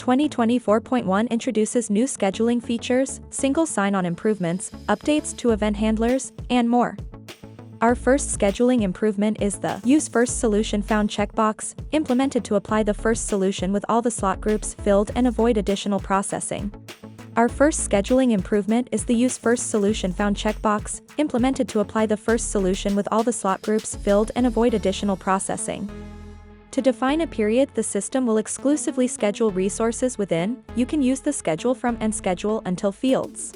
2024.1 introduces new scheduling features, single sign-on improvements, updates to event handlers, and more. Our first scheduling improvement is the Use First Solution Found checkbox, implemented to apply the first solution with all the slot groups filled and avoid additional processing. Our first scheduling improvement is the Use First Solution Found checkbox, implemented to apply the first solution with all the slot groups filled and avoid additional processing. To define a period the system will exclusively schedule resources within, you can use the Schedule From and Schedule Until fields.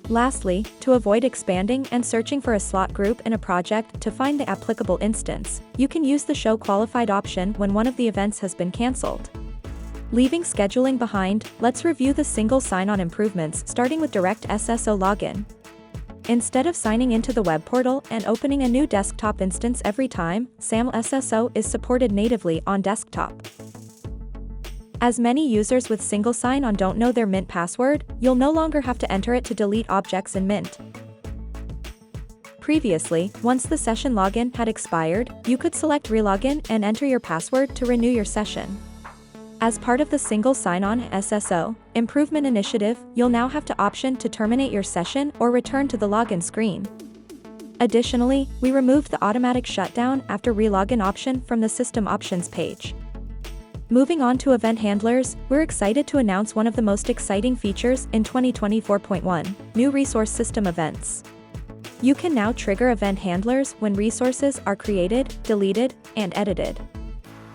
Lastly, to avoid expanding and searching for a slot group in a project to find the applicable instance, you can use the Show Qualified option when one of the events has been cancelled. Leaving scheduling behind, let's review the single sign-on improvements starting with Direct SSO Login. Instead of signing into the web portal and opening a new desktop instance every time, SAML SSO is supported natively on desktop. As many users with single sign-on don't know their Mint password, you'll no longer have to enter it to delete objects in Mint. Previously, once the session login had expired, you could select Relogin and enter your password to renew your session. As part of the Single Sign-On SSO Improvement Initiative, you'll now have the option to terminate your session or return to the login screen. Additionally, we removed the automatic shutdown after relogin option from the System Options page. Moving on to event handlers, we're excited to announce one of the most exciting features in 2024.1, new resource system events. You can now trigger event handlers when resources are created, deleted, and edited.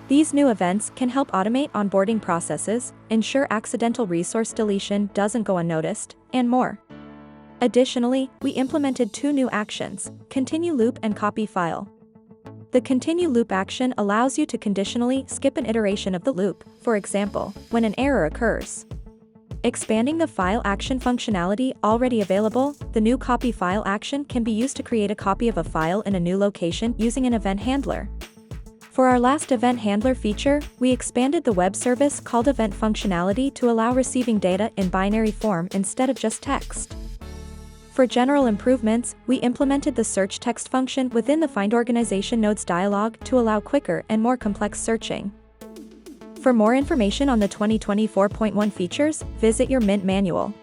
These new events can help automate onboarding processes, ensure accidental resource deletion doesn't go unnoticed, and more. Additionally, we implemented two new actions, Continue Loop and Copy File. The Continue Loop action allows you to conditionally skip an iteration of the loop, for example, when an error occurs. Expanding the file action functionality already available, the new Copy File action can be used to create a copy of a file in a new location using an event handler. For our last event handler feature, we expanded the web service called Event functionality to allow receiving data in binary form instead of just text. For general improvements, we implemented the search text function within the Find Organization Nodes dialog to allow quicker and more complex searching. For more information on the 2024.1 features, visit your Mint manual.